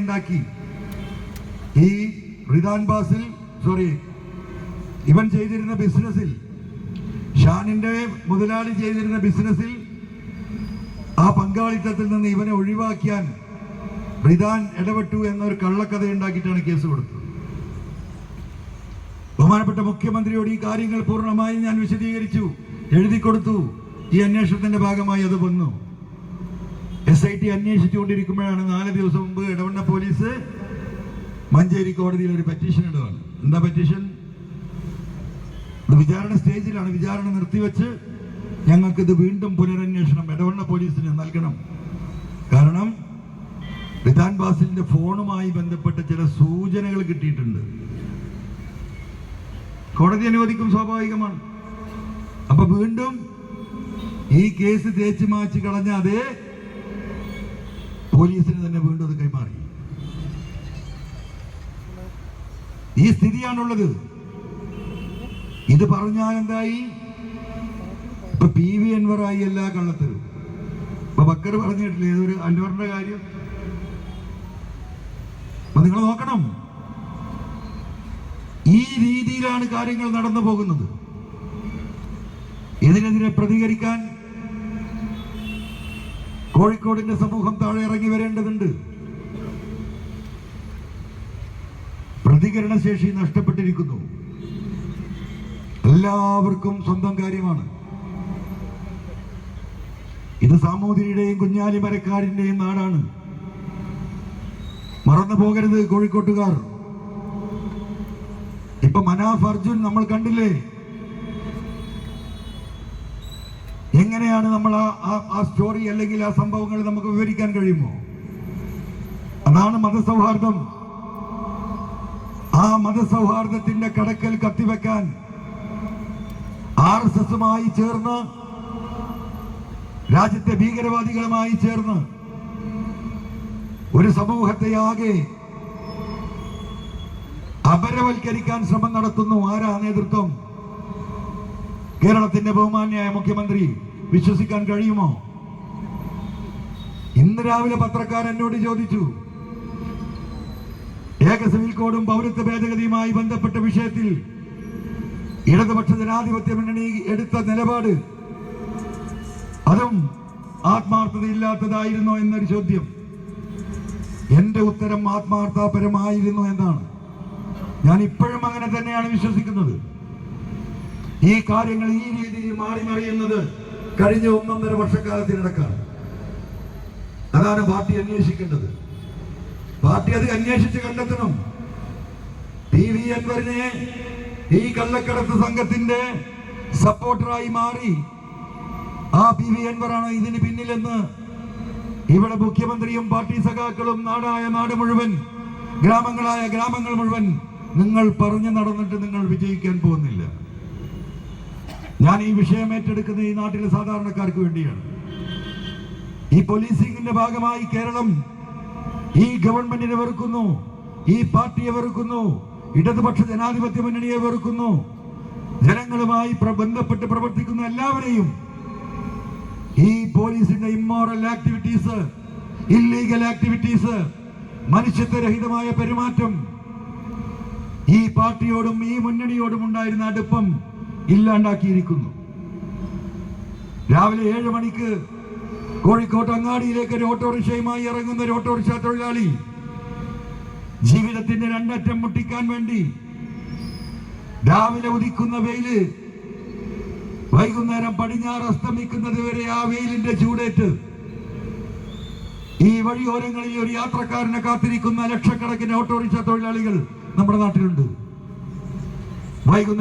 ഉണ്ടാക്കി. ഈ റിദാൻ ബാസിൽ ഇവൻ ചെയ്തിരുന്ന ബിസിനസ്സിൽ, ഷാനിന്റെ മുതലാളി ചെയ്തിരുന്ന ബിസിനസ്സിൽ ആ പങ്കാളിത്തത്തിൽ നിന്ന് ഇവനെ ഒഴിവാക്കിയാൻ റിദാൻ ഇടപെട്ടു എന്നൊരു കള്ളക്കഥ ഉണ്ടാക്കിയിട്ടാണ് കേസ് കൊടുത്തത്. ബഹുമാനപ്പെട്ട മുഖ്യമന്ത്രിയോട് ഈ കാര്യങ്ങൾ പൂർണ്ണമായും ഞാൻ വിശദീകരിച്ചു, എഴുതി കൊടുത്തു. ഈ അന്വേഷണത്തിന്റെ ഭാഗമായി അത് വന്നു. SIT അന്വേഷിച്ചുകൊണ്ടിരിക്കുമ്പോഴാണ് 4 ദിവസം മുമ്പ് ഇടവണ്ണ പോലീസ് മഞ്ചേരി കോടതിയിൽ ഒരു പെറ്റീഷൻ ഇടുകയാണ്. എന്താ പെറ്റീഷൻ? വിചാരണ സ്റ്റേജിലാണ്. വിചാരണ നിർത്തിവെച്ച് ഞങ്ങൾക്കിത് വീണ്ടും പുനരന്വേഷണം ഇടവണ്ണ പോലീസിന് നൽകണം. കാരണം റിദാൻ ബാസിലിന്റെ ഫോണുമായി ബന്ധപ്പെട്ട ചില സൂചനകൾ കിട്ടിയിട്ടുണ്ട്. കോടതി അനുവദിക്കും, സ്വാഭാവികമാണ്. അപ്പൊ വീണ്ടും ഈ കേസ് തേച്ച് മാച്ച് കളഞ്ഞ അതേ പോലീസിന് തന്നെ വീണ്ടും അത് കൈമാറി. ഈ സ്ഥിതിയാണുള്ളത്. ഇത് പറഞ്ഞാൽ എന്തായി? ഇപ്പൊ PV അൻവറായി എല്ലാ കള്ളത്തിലും. ഇപ്പൊ ബക്കർ പറഞ്ഞിട്ടില്ലേ ഏതൊരു അൻവറിന്റെ കാര്യം? അപ്പൊ നിങ്ങൾ നോക്കണം, ഈ രീതിയിലാണ് കാര്യങ്ങൾ നടന്നു പോകുന്നത്. ഇതിനെതിരെ പ്രതികരിക്കാൻ കോഴിക്കോടിന്റെ സമൂഹം താഴെ ഇറങ്ങി വരേണ്ടതുണ്ട്. പ്രതികരണശേഷി നഷ്ടപ്പെട്ടിരിക്കുന്നു. എല്ലാവർക്കും സ്വന്തം കാര്യമാണ്. ഇത് സാമൂതിരിയുടെയും കുഞ്ഞാലി മരക്കാരിന്റെയും നാടാണ്. മറന്നു പോകരുത് കോഴിക്കോട്ടുകാർ. ഇപ്പൊ മനാഫ് അർജുൻ നമ്മൾ കണ്ടില്ലേ, എങ്ങനെയാണ് നമ്മൾ ആ സ്റ്റോറി അല്ലെങ്കിൽ ആ സംഭവങ്ങൾ നമുക്ക് വിവരിക്കാൻ കഴിയുമോ? അതാണ് മതസൗഹാർദ്ദം. ആ മതസൗഹാർദ്ദത്തിന്റെ കടക്കൽ കത്തിവെക്കാൻ RSSുമായി ചേർന്ന്, രാജ്യത്തെ ഭീകരവാദികളുമായി ചേർന്ന് ഒരു സമൂഹത്തെ ആകെ അപരവൽക്കരിക്കാൻ ശ്രമം നടത്തുന്നു. ആരാ നേതൃത്വം? കേരളത്തിന്റെ ബഹുമാന്യായ മുഖ്യമന്ത്രി. വിശ്വസിക്കാൻ കഴിയുമോ? ഇന്ന് രാവിലെ പത്രക്കാരൻ എന്നോട് ചോദിച്ചു, ഏക സിവിൽ കോഡും പൗരത്വ ഭേദഗതിയുമായി ബന്ധപ്പെട്ട വിഷയത്തിൽ ഇടതുപക്ഷ ജനാധിപത്യ മുന്നണി എടുത്ത നിലപാട് അതും ആത്മാർത്ഥതയില്ലാത്തതായിരുന്നോ എന്നൊരു ചോദ്യം. എന്റെ ഉത്തരം ആത്മാർത്ഥപരമായിരുന്നു എന്നാണ്. ഞാൻ ഇപ്പോഴും അങ്ങനെ തന്നെയാണ് വിശ്വസിക്കുന്നത്. ഈ കാര്യങ്ങൾ ഈ രീതിയിൽ മാറി മറിയുന്നത് കഴിഞ്ഞ 1.5 വർഷക്കാലത്തിനിടക്കാണ്. അതാണ് പാർട്ടി അന്വേഷിക്കേണ്ടത്. പാർട്ടി അത് അന്വേഷിച്ച് കണ്ടെത്തണം. PV അൻവറിനെ ഈ കള്ളക്കടത്ത് സംഘത്തിന്റെ സപ്പോർട്ടറായി മാറി ആ PV അൻവറാണ് ഇതിന് പിന്നിലെന്ന് ഇവിടെ മുഖ്യമന്ത്രിയും പാർട്ടി സഖാക്കളും നാടായ നാട് മുഴുവൻ, ഗ്രാമങ്ങളായ ഗ്രാമങ്ങൾ മുഴുവൻ നിങ്ങൾ പറഞ്ഞു നടന്നിട്ട് നിങ്ങൾ വിജയിക്കാൻ പോകുന്നില്ല. ഞാൻ ഈ വിഷയം ഏറ്റെടുക്കുന്ന ഈ നാട്ടിലെ സാധാരണക്കാർക്ക് വേണ്ടിയാണ്. ഈ പോലീസിംഗിന്റെ ഭാഗമായി കേരളം ഈ ഗവൺമെന്റിനെ വെറുക്കുന്നു, ഈ പാർട്ടിയെ വെറുക്കുന്നു, ഇടതുപക്ഷ ജനാധിപത്യ മുന്നണിയെ വെറുക്കുന്നു. ജനങ്ങളുമായി ബന്ധപ്പെട്ട് പ്രവർത്തിക്കുന്ന എല്ലാവരെയും ഈ പോലീസിന്റെ ഇമ്മോറൽ ആക്ടിവിറ്റീസ്, ഇല്ലീഗൽ ആക്ടിവിറ്റീസ്, മനുഷ്യത്വരഹിതമായ പെരുമാറ്റം, ഈ പാർട്ടിയോടും ഈ മുന്നണിയോടും ഉണ്ടായിരുന്ന അടുപ്പം ഇല്ലാണ്ടാക്കിയിരിക്കുന്നു. രാവിലെ 7 മണിക്ക് കോഴിക്കോട്ട് അങ്ങാടിയിലേക്ക് ഒരു ഓട്ടോറിക്ഷയുമായി ഇറങ്ങുന്ന ഒരു ഓട്ടോറിക്ഷ തൊഴിലാളി ജീവിതത്തിന്റെ 2 അറ്റം മുട്ടിക്കാൻ വേണ്ടി രാവിലെ ഉദിക്കുന്ന വെയില് വൈകുന്നേരം പടിഞ്ഞാറ് അസ്തമിക്കുന്നത് വരെ ആ വെയിലിന്റെ ചൂടേറ്റ് ഈ വഴിയോരങ്ങളിൽ ഒരു യാത്രക്കാരനെ കാത്തിരിക്കുന്ന ലക്ഷക്കണക്കിന് ഓട്ടോറിക്ഷ തൊഴിലാളികൾ നമ്മുടെ നാട്ടിലുണ്ട്. വൈകുന്നേരം